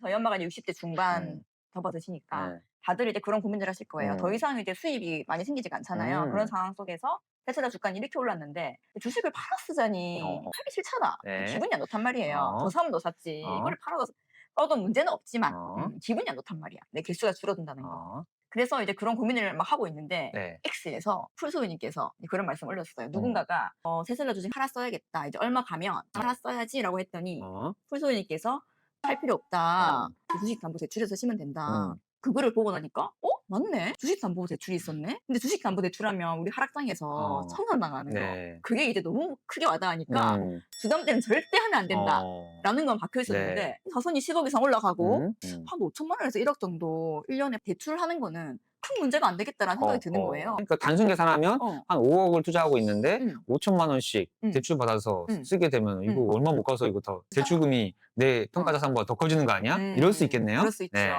저희 엄마가 이제 60대 중반 음. 접어드시니까 네. 다들 이제 그런 고민을 하실 거예요. 더 음. 이상 이제 수입이 많이 생기지가 않잖아요. 그런 음. 상황 속에서 테슬라 주가는 이렇게 올랐는데 주식을 팔아 쓰자니 어. 팔기 싫잖아. 네. 기분이 안 좋단 말이에요. 더 어. 사면 더 샀지. 어. 이거를 팔아서 써도 문제는 없지만 어. 기분이 안 좋단 말이야. 내 개수가 줄어든다는 거. 어. 그래서 이제 그런 고민을 막 하고 있는데 네. X에서 풀소유님께서 그런 말씀 올렸어요. 음. 누군가가 테슬라 주식 팔아 써야겠다. 이제 얼마 가면 팔아 써야지라고 했더니 어. 풀소유님께서 "팔 필요 없다. 음. 주식담보대출해서 쓰면 된다." 음. 그거를 보고 나니까 '어 맞네. 주식담보대출이 있었네.' 근데 주식담보대출하면 우리 하락장에서 어. 청산당하는 거. 네. 그게 이제 너무 크게 와닿으니까 음. '주담대는 절대 하면 안 어. 된다.'라는 건 박혀 네. 있었는데 자산이 10억 이상 올라가고 음. 음. 한 5천만 원에서 1억 정도 1 년에 대출하는 거는 '큰 문제가 안 되겠다.'라는 생각이 드는 어허. 거예요. 그러니까 단순 계산하면 어. 한 5억을 투자하고 있는데 음. 5천만 원씩 음. 대출받아서 음. 쓰게 되면 '이거 음. 얼마 못 가서 이거 더 대출금이 내 어. 평가자산보다 더 커지는 거 아니야?' 이럴 수 있겠네요. 그럴 수 있죠. 네.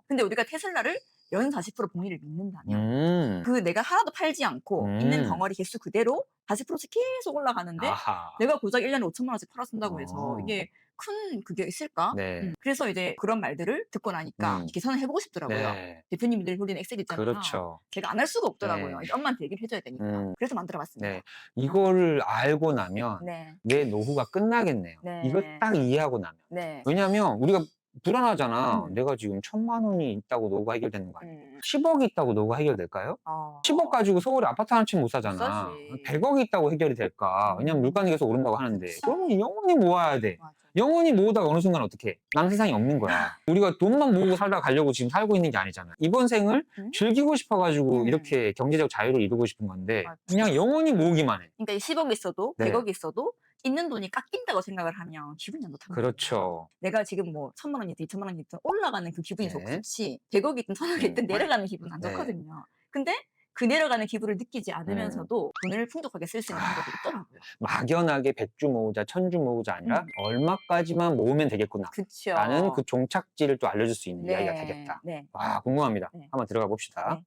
근데 우리가 테슬라를 연 40% 복리를 믿는다면 음. 그 내가 하나도 팔지 않고 있는 음. 덩어리 개수 그대로 40%씩 계속 올라가는데 아하. 내가 고작 1 년에 5천만 원씩 팔아 쓴다고 해서 어. 이게 큰 그게 있을까? 네. 그래서 이제 그런 말들을 듣고 나니까 계산을 해 보고 싶더라고요. 네. 대표님들이 돌리는 엑셀 있잖아요. 그렇죠. 제가 안 할 수가 없더라고요. 네. 이제 엄마한테 얘기를 해 줘야 되니까. 음. 그래서 만들어 봤습니다. 네. 이거를 알고 나면 네. 내 노후가 끝나겠네요. 이걸 네. 딱 이해하고 나면. 네. 왜냐하면 우리가 불안하잖아. 음. 내가 지금 1,000만 원이 있다고 노후가 해결되는 거 아니야. 음. 10억이 있다고 노후가 해결될까요? 어. 10억 가지고 서울에 아파트 한 채 못 못 사잖아. 사지. 100억이 있다고 해결이 될까? 왜냐면 음. 물가는 계속 오른다고 하는데. 그치. 그러면 영원히 모아야 돼. 맞아. 영원히 모으다가 어느 순간 어떻게 해? 남은 세상이 없는 거야. 우리가 돈만 모으고 살다 가려고 지금 살고 있는 게 아니잖아. 이번 생을 음? 즐기고 싶어가지고 음. 이렇게 경제적 자유를 이루고 싶은 건데 맞아. 그냥 영원히 모으기만 해. 그러니까 이 10억 있어도 네. 100억 있어도 있는 돈이 깎인다고 생각을 하면 기분이 안 좋단 말이에요. 그렇죠. 내가 지금 뭐 1,000만 원이든 2,000만 원이든 올라가는 그 기분이 네. 좋지 100억이 있든 1,000억이 있든 내려가는 기분은 안 네. 좋거든요. 근데 그 내려가는 기분을 느끼지 음. 않으면서도 돈을 풍족하게 쓸 수 있는 방법이 있더라고요. 막연하게 100주 모으자, 1000주 모으자 아니라 얼마까지만 모으면 되겠구나. 그쵸. 라는 그 종착지를 또 알려줄 수 있는 이야기가 네. 되겠다. 네. 와, 궁금합니다. 네. 한번 들어가 봅시다. 네.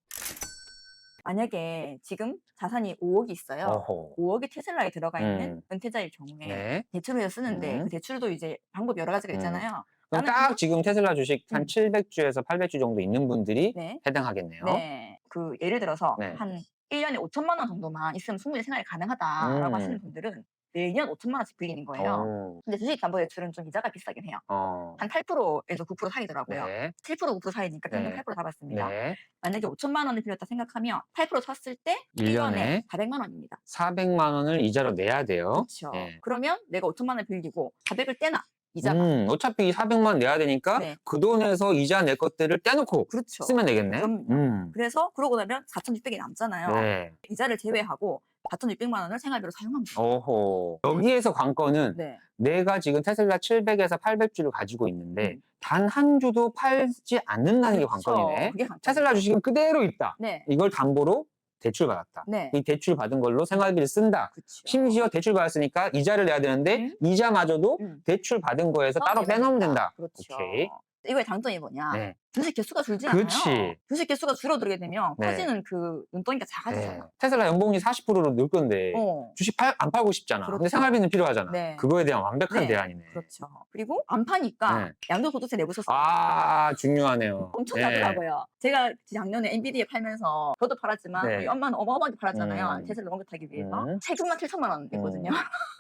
만약에 지금 자산이 5억이 있어요. 어허. 5억이 테슬라에 들어가 있는 음. 은퇴자일 경우에 네. 대출을 해서 쓰는데 그 대출도 이제 방법이 여러 가지가 있잖아요. 그럼 나는 딱 그냥 지금 테슬라 주식 한 음. 700주에서 800주 정도 있는 분들이 네. 해당하겠네요. 네. 그 예를 들어서 네. 한 1 년에 5천만 원 정도만 있으면 충분히 생활이 가능하다라고 하시는 음. 분들은 매년 5천만 원씩 빌리는 거예요. 오. 근데 주식담보대출은 좀 이자가 비싸긴 해요. 한 8%에서 9% 사이더라고요. 네. 7% 9% 사이니까 평균 네. 8% 잡았습니다. 네. 만약에 5천만 원을 빌렸다 생각하면 8% 쳤을 때 1 1 년에 년에 400만 원입니다. 400만 원을 이자로 내야 돼요. 그렇죠. 네. 그러면 내가 5천만 원을 빌리고 400을 떼놔. 이자가. 어차피 400만 원 내야 되니까 네. 그 돈에서 이자 낼 것들을 떼놓고 그렇죠. 쓰면 되겠네. 그럼요. 그래서 그러고 나면 4,600이 남잖아요. 네. 이자를 제외하고 4,600만 원을 생활비로 사용하면 돼요. 어허. 여기에서 관건은 네. 내가 지금 테슬라 700에서 800주를 가지고 있는데 음. 단 한 주도 팔지 않는다는 게 그렇죠. 관건이네. 그게 관건이죠. 테슬라 주식은 그대로 있다. 네. 이걸 담보로 대출받았다. 네. 이 대출 받은 걸로 생활비를 쓴다. 그쵸. 심지어 대출 받았으니까 이자를 내야 되는데 이자마저도 대출 받은 거에서 따로 빼놓으면 된다. 그렇죠. 오케이. 이거의 장점이 뭐냐? 네. 주식 개수가 줄지 않아요. 그치. 주식 개수가 줄어들게 되면 네. 커지는 그 눈덩이가 네. 작아지잖아. 테슬라 연봉이 40%로 늘 건데 주식 안 팔고 싶잖아. 근데 그렇죠. 생활비는 필요하잖아. 네. 그거에 대한 완벽한 네. 대안이네. 그렇죠. 그리고 안 파니까 네. 양도소득세 내고 썼어요. 아, 중요하네요. 엄청 네. 나더라고요. 제가 작년에 엔비디아 팔면서 저도 팔았지만 네. 우리 엄마는 어마어마하게 팔았잖아요. 음. 테슬라 옮겨타기 위해서. 세금만 7천만 원 냈거든요.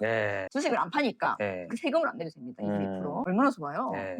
네. 주식을 안 파니까 네. 그 세금을 안 내도 됩니다. 22%. 얼마나 좋아요. 네.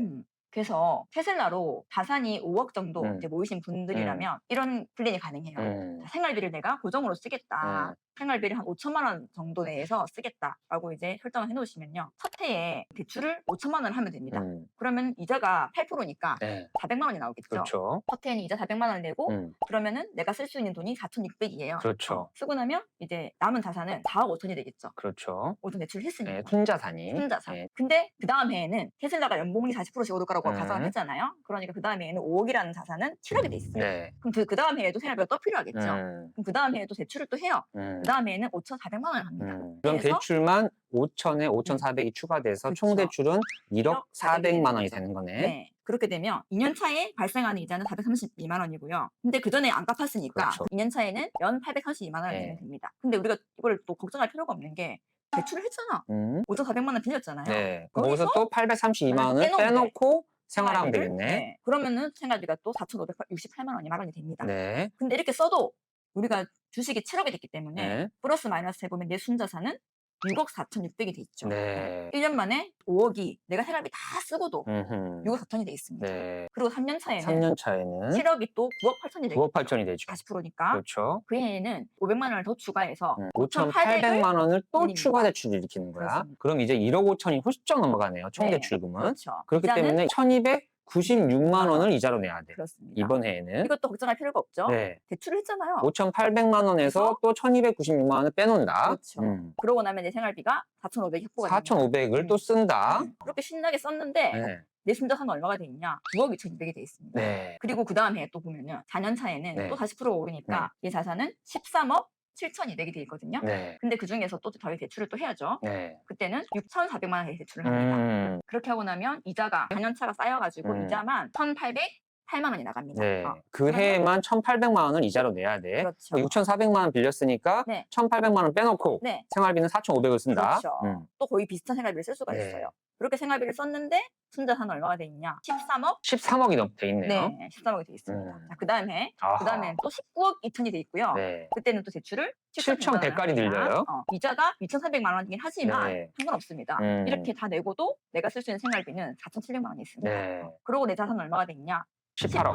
그래서 테슬라로 자산이 5억 정도 이제 모이신 분들이라면 이런 플랜이 가능해요. 자, 생활비를 내가 고정으로 쓰겠다. 생활비를 한 5천만 원 정도 내에서 쓰겠다라고 이제 설정을 해놓으시면요. 첫 해에 대출을 5천만 원을 하면 됩니다. 그러면 이자가 8%니까 네. 400만 원이 나오겠죠. 그렇죠. 첫 해에는 이자 400만 원을 내고 그러면은 내가 쓸 수 있는 돈이 4,600이에요. 그렇죠. 쓰고 나면 이제 남은 자산은 4억 5천이 되겠죠. 그렇죠. 5천 대출을 했으니까. 네, 순자산이. 순자산. 네. 근데 그 다음 해에는 테슬라가 연봉이 40%씩 오를 거라고 가정을 했잖아요. 그러니까 그 다음 해에는 5억이라는 자산은 7억이 돼 있어요. 네. 그럼 그 다음 해에도 생활비가 또 필요하겠죠. 그럼 그 다음 해에도 대출을 또 해요. 그 다음 해에는 5,400만 원을 합니다. 그럼 그래서 대출만 5천에 5,400이 추가돼서 그쵸. 총 대출은 1억 400만 원이 거죠. 되는 거네. 네. 그렇게 되면 2년 차에 발생하는 이자는 432만 원이고요. 근데 그 전에 안 갚았으니까 그렇죠. 2년 차에는 연 832만 원을 네. 내면 됩니다. 근데 우리가 이걸 또 걱정할 필요가 없는 게 대출을 했잖아. 5,400만 원 빌렸잖아요. 네. 거기서 거기서 또 832만 원을 빼놓으면 돼. 빼놓고 생활하면 생활비를, 되겠네. 그러면은 생활비가 또 4,568만 원이 마련이 됩니다. 네. 근데 이렇게 써도 우리가 주식이 7억이 됐기 때문에 네. 플러스 마이너스 해보면 내 순자산은 6억 4,600이 돼 있죠. 네. 1년 만에 5억이 내가 생활비 다 쓰고도 음흠. 6억 4천이 돼 있습니다. 네. 그리고 3년 차에는 3년 차에는 7억이 또 9억 8천이 되겠죠. 9억 8천이 되죠. 40%니까. 그렇죠. 그 해에는 500만 원을 더 추가해서 5,800만 원을 또 일입니다. 추가 대출을 일으키는 거야. 그렇습니다. 그럼 이제 1억 5천이 훌쩍 넘어가네요. 총 네, 대출금은. 그렇죠. 그렇기 이자는 때문에 1,296만 원을 이자로 내야 돼. 그렇습니다. 이번 해에는. 이것도 걱정할 필요가 없죠. 네. 대출을 했잖아요. 5,800만 원에서 또 1,296만 원을 빼놓는다. 그렇죠. 그러고 나면 내 생활비가 4,500이 확보가 됩니다. 4,500을 또 쓴다. 그렇게 신나게 썼는데 네. 내 순자산은 얼마가 돼 있냐? 9억 2,200이 돼 있습니다. 네. 그리고 그 다음 해에 또 보면은 4년 차에는 네. 또 40% 오르니까 이 자산은 13억 7,200이 돼 있거든요. 네. 근데 그 중에서 또 저희 대출을 또 해야죠. 네. 그때는 6,400만 원의 대출을 합니다. 음. 그렇게 하고 나면 이자가 4년 차가 쌓여가지고 이자만 1,808만 원이 나갑니다. 네. 그 해에만 1,800만 원을 이자로 내야 돼. 그렇죠. 6,400만 원 빌렸으니까 네. 1,800만 원 빼놓고 네. 생활비는 4,500을 쓴다. 그렇죠. 또 거의 비슷한 생활비를 쓸 수가 네. 있어요. 그렇게 생활비를 썼는데 순자산은 얼마가 돼 있냐? 13억? 13억이 돼 있네요. 네, 13억이 돼 있습니다. 자, 그 다음에 아하. 또 19억 2천이 돼 있고요. 네. 그때는 또 대출을 7,100까지 늘려요. 이자가 2,400만 원이긴 하지만 네. 상관없습니다. 음. 이렇게 다 내고도 내가 쓸 수 있는 생활비는 4,700만 원이 있습니다. 네. 그리고 내 자산은 얼마가 돼 있냐? 18억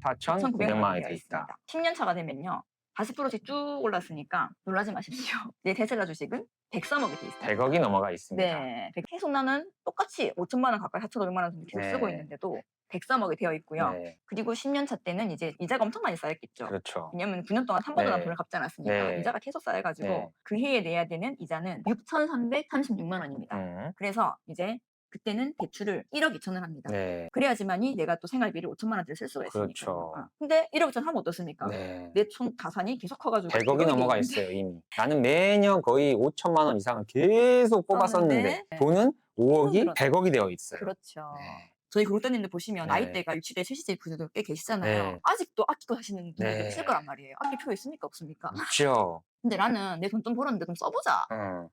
4,900만 4,900만 원이 원이 되어 돼 있습니다. 있다. 10년 차가 되면요. 40%씩 쭉 올랐으니까 놀라지 마십시오. 내 테슬라 주식은 103억이 돼 있습니다. 100억이 넘어가 있습니다. 네. 계속 나는 똑같이 5천만 원 가까이 4,500만 원 정도 계속 네. 쓰고 있는데도 103억이 되어 있고요. 네. 그리고 10년 차 때는 이제 이자가 엄청 많이 쌓였겠죠. 그렇죠. 왜냐면 9년 동안 한 번도 네. 돈을 갚지 않았으니까 네. 이자가 계속 쌓여가지고 네. 그 해에 내야 되는 이자는 6,336만 원입니다. 그래서 이제 그때는 대출을 1억 2천을 합니다. 네. 그래야지만이 내가 또 생활비를 5천만 원짜리 쓸 수가 있으니까. 그렇죠. 근데 1억 2천 하면 어떻습니까? 네. 내 총 자산이 계속 커가지고 100억이 넘어가 있어요, 이미. 나는 매년 거의 5천만 원 이상을 계속 뽑아 썼는데 네. 돈은 5억이 늘었죠. 100억이 되어 있어요. 그렇죠. 네. 저희 구독자님들 보시면 네. 나이대가 60대, 70대 분들도 꽤 계시잖아요. 네. 아직도 아끼고 사시는 분들도 네. 있을 거란 말이에요. 아낄 필요 있습니까? 없습니까? 그렇죠. 근데 나는 내 돈 좀 벌었는데 좀 써보자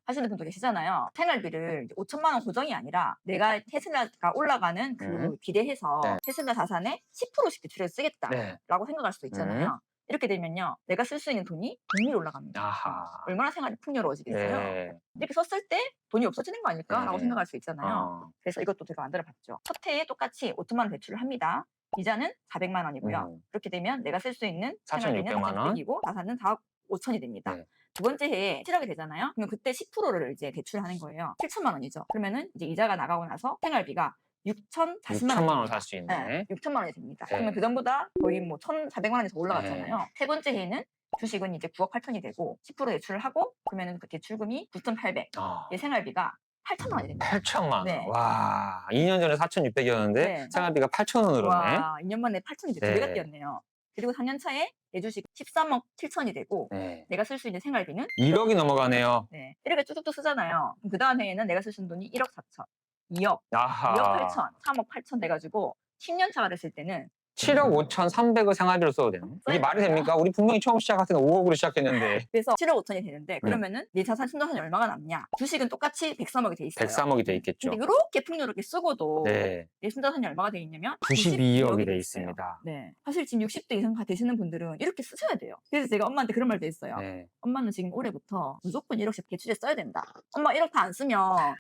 하시는 분도 계시잖아요. 생활비를 5천만 원 고정이 아니라 내가 테슬라가 올라가는 그 기대해서 네. 테슬라 자산의 10%씩 대출을 쓰겠다라고 네. 생각할 수도 있잖아요. 이렇게 되면요. 내가 쓸 수 있는 돈이 분명히 올라갑니다. 아하. 얼마나 생활이 풍요로워지겠어요. 네. 이렇게 썼을 때 돈이 없어지는 거 아닐까? 라고 네. 생각할 수 있잖아요. 그래서 이것도 제가 만들어봤죠. 첫 해에 똑같이 5천만 원 대출을 합니다. 이자는 400만 원이고요. 그렇게 되면 내가 쓸 수 있는 생활비는 4,600만 원. 4,600이고 자산은 4억 5천이 됩니다. 네. 두 번째 해에 7억이 되잖아요. 그러면 그때 10%를 이제 대출하는 거예요. 7천만 원이죠. 그러면은 이제 이자가 나가고 나서 생활비가 6,040만 6천만 원 살 수 있네. 네, 6천만 원이 됩니다. 네. 그러면 그전보다 거의 뭐 1,400만 원이 더 올라갔잖아요. 세 번째 해에는 주식은 이제 9억 8천이 되고 10% 대출을 하고 그러면은 그 대출금이 9,800. 얘 생활비가 8천만 원이 됩니다. 8천만 원. 네. 와, 2년 전에 4,600이었는데 네. 생활비가 8,000원으로 네. 와, 2년 만에 8천이 이제 두 네. 배가 뛰었네요. 그리고 4년 차에 내 주식 13억 7천이 되고 네. 내가 쓸 수 있는 생활비는 1억이 넘어가네요. 네, 이렇게 쭉쭉쭉 쓰잖아요. 그 다음 해에는 내가 쓸 수 있는 돈이 1억 4천, 2억, 아하. 2억 8천, 3억 8천 돼가지고 10년 차가 됐을 때는 7억 5,300을 생활비로 써도 되는? 이게 말이 됩니까? 우리 분명히 처음 시작할 때는 5억으로 시작했는데 그래서 7억 5천이 되는데 그러면은 내 자산 순자산이 얼마가 남냐? 주식은 똑같이 103억이 돼 있어요. 103억이 돼 있겠죠. 근데 이렇게 풍요롭게 쓰고도 네. 내 순자산이 얼마가 돼 있냐면 92억이 돼 있어요. 있습니다. 네. 사실 지금 60대 이상 되시는 분들은 이렇게 쓰셔야 돼요. 그래서 제가 엄마한테 그런 말도 했어요. 네. 엄마는 지금 올해부터 무조건 1억씩 대출에 써야 된다. 엄마 1억 다 안 쓰면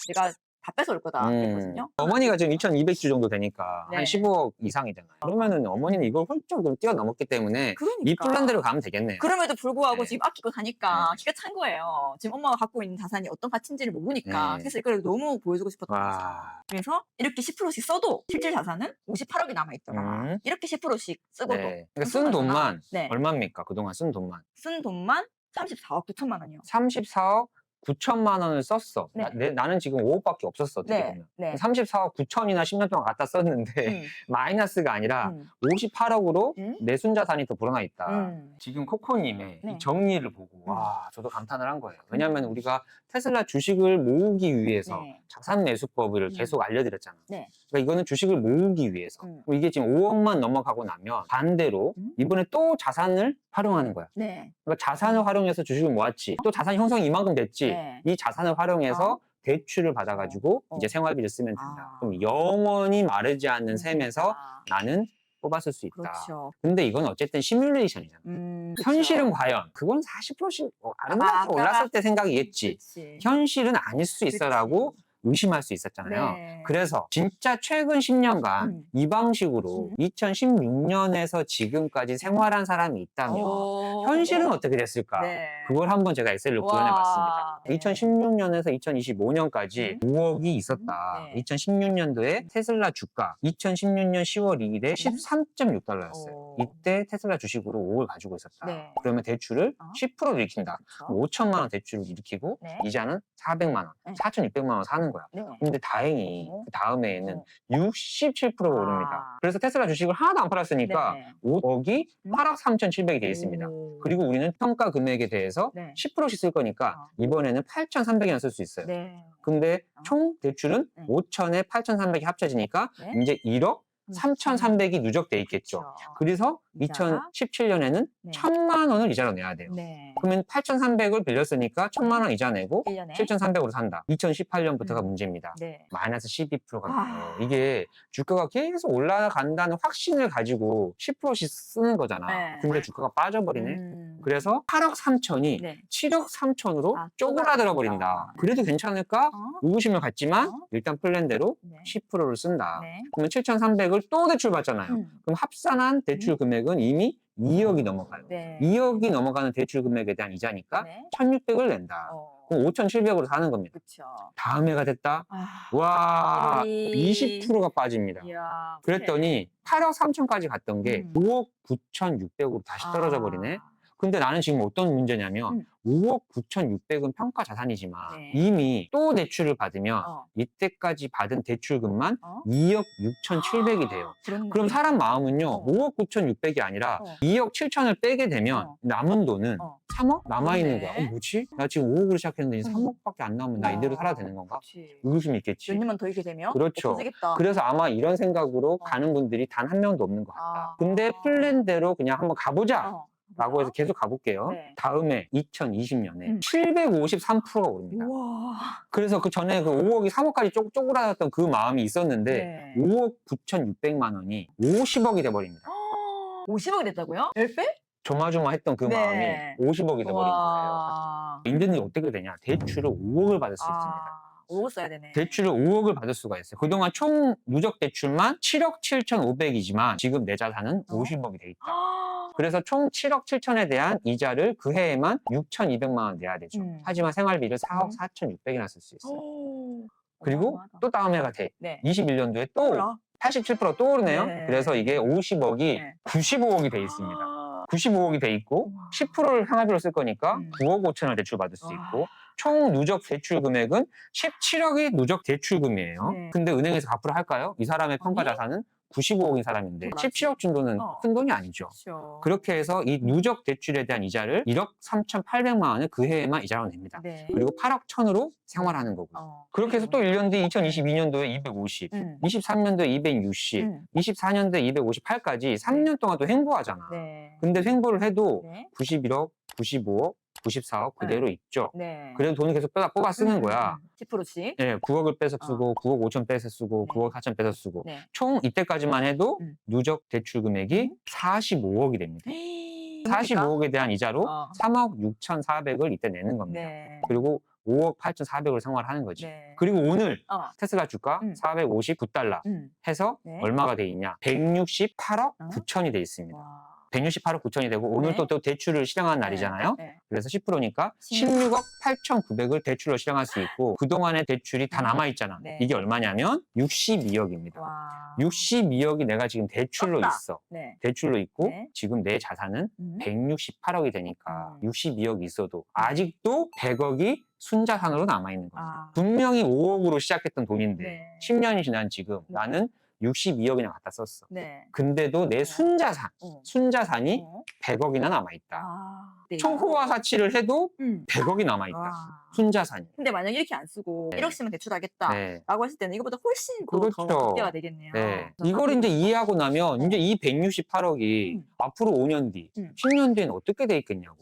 내가 다 뺏어올 거다. 그랬거든요. 어머니가 지금 2,200주 정도 되니까 네. 한 15억 이상이잖아요. 그러면은 어머니는 이걸 훌쩍 뛰어넘었기 때문에 그러니까. 이 플랜대로 가면 되겠네요. 그럼에도 불구하고 네. 지금 아끼고 사니까 네. 기가 찬 거예요. 지금 엄마가 갖고 있는 자산이 어떤 가치인지를 모르니까. 네. 그래서 이걸 너무 보여주고 싶었던 거죠. 와. 그래서 이렇게 10%씩 써도 실질 자산은 58억이 남아있더라. 이렇게 10%씩 쓰고도. 네. 그러니까 쓴 돈만 네. 얼마입니까? 그동안 쓴 돈만. 쓴 돈만 34억 9천만 원이요. 34억 9천만 원을 썼어. 네. 나는 지금 5억밖에 없었어. 어떻게 네. 보면. 네. 34억 9천이나 10년 동안 갖다 썼는데 마이너스가 아니라 58억으로 내 순자산이 더 불어나 있다. 지금 코코님의 네. 이 정리를 보고 와 저도 감탄을 한 거예요. 왜냐하면 우리가 테슬라 주식을 모으기 위해서 네. 자산 매수법을 계속 알려드렸잖아. 네. 그러니까 이거는 주식을 모으기 위해서. 이게 지금 5억만 넘어가고 나면 반대로 이번에 또 자산을 활용하는 거야. 네. 그러니까 자산을 활용해서 주식을 모았지. 또 자산 형성이 이만큼 됐지. 네. 이 자산을 활용해서 대출을 받아가지고 이제 생활비를 쓰면 된다. 그럼 영원히 마르지 않는 셈에서 나는 뽑았을 수 있다. 그렇죠. 근데 이건 어쨌든 시뮬레이션이잖아. 현실은 과연 그건 40%씩 아름답게 올랐을 때 생각이겠지. 그치. 현실은 아닐 수 있어라고 의심할 수 있었잖아요. 네. 그래서 진짜 최근 10년간 이 방식으로 2016년에서 지금까지 생활한 사람이 있다면 현실은 어떻게 됐을까? 네. 그걸 한번 제가 엑셀로 구현해봤습니다. 네. 2016년에서 2025년까지 5억이 있었다. 네. 2016년도에 테슬라 주가 2016년 10월 2일에 13.6달러였어요. 이때 테슬라 주식으로 5억을 가지고 있었다. 네. 그러면 대출을 10% 일으킨다. 그쵸. 5천만 원 대출을 일으키고 네. 이자는 400만 원, 네. 4,600만 원 사는 거야. 네. 근데 다행히 그 다음해에는 67%가 아. 오릅니다. 그래서 테슬라 주식을 하나도 안 팔았으니까 네. 5억이 8억 3,700이 되어 있습니다. 그리고 우리는 평가 금액에 대해서 네. 10%씩 쓸 거니까 이번에는 8,300이나 쓸 수 있어요. 네. 근데 총 대출은 5천에 8,300이 합쳐지니까 네. 이제 1억 3,300이 누적돼 있겠죠. 그쵸. 그래서 이자가? 2017년에는 네. 1,000만 원을 이자로 내야 돼요. 네. 그러면 8,300을 빌렸으니까 1,000만 원 이자 내고 1년에? 7,300으로 산다. 2018년부터가 문제입니다. 네. 마이너스 12%가 아. 나요. 이게 주가가 계속 올라간다는 확신을 가지고 10%씩 쓰는 거잖아. 네. 근데 주가가 빠져버리네. 그래서 8억 3천이 네. 7억 3천으로 아, 쪼그라들어 버린다. 그래도 괜찮을까? 의구심을 갖지만 일단 플랜대로 네. 10%를 쓴다. 네. 그러면 7,300을 또 대출 받잖아요. 그럼 합산한 대출 금액은 이미 2억이 넘어가요. 네. 2억이 넘어가는 대출 금액에 대한 이자니까 네. 1,600을 낸다. 그럼 5,700으로 사는 겁니다. 그쵸. 다음 해가 됐다. 아. 와, 우리- 20%가 빠집니다. 이야. 그랬더니 8억 3천까지 갔던 게 5억 9,600으로 다시 떨어져 아. 버리네. 근데 나는 지금 어떤 문제냐면 5억 9,600은 평가 자산이지만 네. 이미 또 대출을 받으면 어. 이때까지 받은 대출금만 어? 2억 6,700이 돼요. 그렇네. 그럼 사람 마음은요, 어. 5억 9,600이 아니라 어. 2억 7천을 빼게 되면 어. 남은 돈은 어. 3억 남아있는 그러네. 거야. 뭐지? 나 지금 5억으로 시작했는데 이제 3억밖에 안 남으면 나 이대로 살아야 되는 건가? 그치. 의구심이 있겠지. 몇 년만 더 이렇게 되면 그렇죠. 없어지겠다. 그래서 아마 이런 생각으로 가는 분들이 단 한 명도 없는 것 같다. 아. 근데 플랜대로 그냥 한번 가보자. 어. 라고 해서 계속 가볼게요. 네. 다음에 2020년에 753%가 오릅니다. 우와. 그래서 그 전에 그 5억이 3억까지 쪼그라졌던 그 마음이 있었는데 네. 5억 9,600만 원이 50억이 돼버립니다. 50억이 됐다고요? 10배? 조마조마했던 그 네. 마음이 50억이 돼버린 거예요. 와. 인생이 어떻게 되냐? 대출을 5억을 받을 수 있습니다. 5억 써야 되네. 대출을 5억을 받을 수가 있어요. 그동안 총 누적 대출만 7억 7,500이지만 지금 내 자산은 50억이 돼 있다. 그래서 총 7억 7천에 대한 이자를 그 해에만 6,200만 원 내야 되죠. 하지만 생활비를 4억 4,600이나 쓸 수 있어요. 그리고 어마어마하다. 또 다음 해가 돼. 네. 21년도에 또 몰라. 87%또 오르네요. 네. 그래서 이게 50억이 네. 95억이 돼 있습니다. 95억이 돼 있고 10%를 생활비로 쓸 거니까 9억 5천을 대출 받을 수 있고 총 누적 대출 금액은 17억이 누적 대출금이에요. 네. 근데 은행에서 갚으라 할까요? 이 사람의 평가 아니. 자산은 95억인 사람인데 맞지. 17억 정도는 큰 돈이 아니죠. 그렇죠. 그렇게 해서 이 누적 대출에 대한 이자를 1억 3,800만 원을 그 해에만 이자로 냅니다. 네. 그리고 8억 1,000으로 생활하는 거고. 그렇게 해서 또 1년 뒤 2022년도에 250, 23년도에 260, 24년도에 258까지 3년 동안 또 횡보하잖아. 네. 근데 횡보를 해도 네. 91억, 95억, 94억 그대로 있죠. 네. 그래도 돈을 계속 뽑아 쓰는 거야. 10%씩. 네, 9억을 빼서 쓰고 9억 5천 빼서 쓰고 네. 9억 4천 빼서 쓰고 네. 총 이때까지만 해도 누적 대출 금액이 45억이 됩니다. 45억에 대한 이자로 3억 6,400을 이때 내는 겁니다. 네. 그리고 5억 8,400을 생활하는 거지. 네. 그리고 오늘 테슬라 주가 음. 459달러 해서 네. 얼마가 돼 있냐? 168억 어? 9천이 돼 있습니다. 와. 168억 9천이 되고 오늘 네. 또 대출을 실행한 날이잖아요. 네. 그래서 10%니까 16억 8,900을 대출로 실행할 수 있고 그동안의 대출이 다 남아있잖아. 네. 이게 얼마냐면 62억입니다. 와. 62억이 내가 지금 대출로 떴다. 있어. 네. 대출로 있고 네. 지금 내 자산은 168억이 되니까 62억이 있어도 네. 아직도 100억이 순자산으로 남아있는 겁니다. 아. 분명히 5억으로 시작했던 돈인데 네. 10년이 지난 지금 나는 62억이나 갖다 썼어. 네. 근데도 내 순자산, 순자산이 100억이나 남아있다. 아. 네. 초호화 사치를 해도 음. 100억이 남아있다. 와. 순자산이. 근데 만약에 이렇게 안 쓰고 네. 1억 쓰면 대출하겠다 네. 라고 했을 때는 이거보다 훨씬 더 그렇죠. 극대화 되겠네요. 네. 그래서 이걸 이제 이해하고 나면 어. 이제 이 168억이 앞으로 5년 뒤, 10년 뒤에는 어떻게 돼 있겠냐고.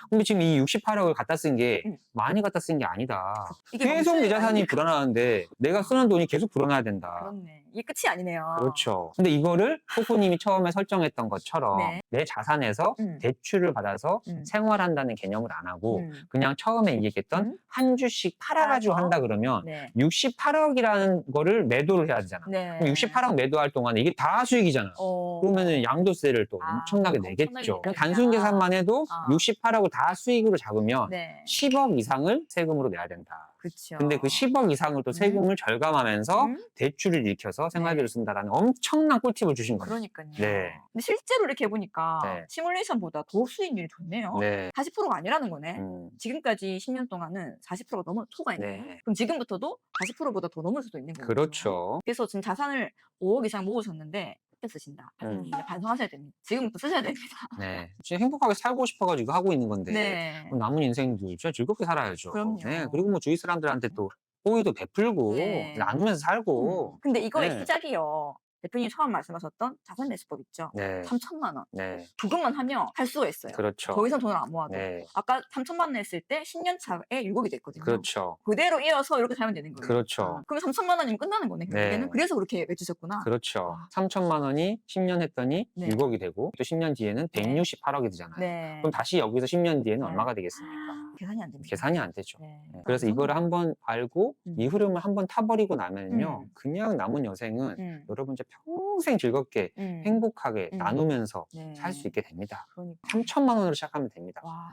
근데 지금 이 68억을 갖다 쓴 게 많이 갖다 쓴 게 아니다. 이게 계속 내 멈추는 게 자산이 아니니까. 불어나는데 내가 쓰는 돈이 계속 불어나야 된다. 그렇네. 이게 끝이 아니네요. 그렇죠. 근데 이거를 코코님이 처음에 설정했던 것처럼 네. 내 자산에서 대출을 받아서 생활한다는 개념을 안 하고 그냥 처음에 얘기했던 한 주씩 팔아가지고 팔아서? 한다 그러면 네. 68억이라는 거를 매도를 해야 되잖아. 네. 그럼 68억 매도할 동안에 이게 다 수익이잖아. 그러면은 양도세를 또 엄청나게 내겠죠. 엄청나게 그냥 단순 계산만 해도 아. 68억을 다 수익으로 잡으면 네. 10억 이상을 세금으로 내야 된다. 그렇죠. 근데 그 10억 이상을 또 세금을 절감하면서 대출을 일으켜서 생활비를 쓴다라는 엄청난 꿀팁을 주신 거예요. 그러니까요. 네. 근데 실제로 이렇게 해보니까 네. 시뮬레이션보다 더 수익률이 좋네요. 네. 40%가 아니라는 거네. 음, 지금까지 10년 동안은 40%가 넘어 초과했네. 네. 그럼 지금부터도 40%보다 더 넘을 수도 있는 거예요. 그렇죠. 그래서 지금 자산을 5억 이상 모으셨는데 그때 쓰신다. 이제 반성하셔야 됩니다. 지금부터 쓰셔야 됩니다. 네. 진짜 행복하게 살고 싶어가지고 하고 있는 건데 네. 그럼 남은 인생도 진짜 즐겁게 살아야죠. 그럼요. 네. 그리고 뭐 주위 사람들한테 또 호의도 베풀고 네. 나누면서 살고. 근데 이거의 네. 시작이요. 대표님 처음 말씀하셨던 자산 매수법 있죠? 네. 3천만 원. 네. 그것만 하면 할 수가 있어요. 그렇죠. 더 이상 돈을 안 모아도. 네. 아까 3천만 원 했을 때 10년 차에 6억이 됐거든요. 그렇죠. 그대로 이어서 이렇게 살면 되는 거예요. 그렇죠. 그럼 3천만 원이면 끝나는 거네. 결국에는. 네. 그래서 그렇게 외주셨구나. 그렇죠. 아. 3천만 원이 10년 했더니 네. 6억이 되고 또 10년 뒤에는 168억이 되잖아요. 네. 그럼 다시 여기서 10년 뒤에는 네. 얼마가 되겠습니까? 계산이 안 됩니다. 계산이 안 되죠. 네. 네. 그래서 이거를 한번 알고 이 흐름을 한번 타버리고 나면요. 음. 그냥 남은 여생은 음. 여러분 이제 평생 즐겁게 행복하게 나누면서 네. 살 수 있게 됩니다. 그러니까. 3천만 원으로 시작하면 됩니다. 와.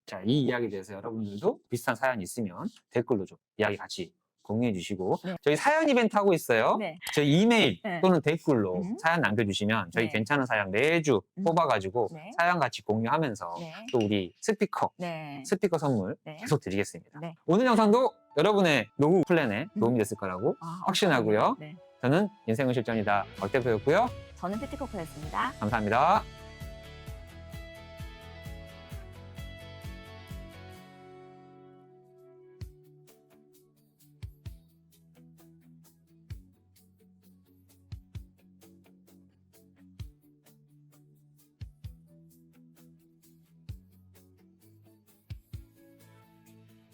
자, 이 이야기에 대해서 여러분들도 비슷한 사연이 있으면 댓글로 좀 이야기 같이 공유해 주시고 네. 저희 사연 이벤트 하고 있어요. 네. 저희 이메일 네. 또는 댓글로 사연 남겨주시면 저희 네. 괜찮은 사연 매주 뽑아가지고 네. 사연 같이 공유하면서 네. 또 우리 스피커 네. 선물 네. 계속 드리겠습니다. 네. 오늘 영상도 여러분의 노후 플랜에 도움이 됐을 거라고 확신하고요. 네. 저는 인생은 실전이다 박 대표였고요. 저는 피티코코였습니다. 감사합니다.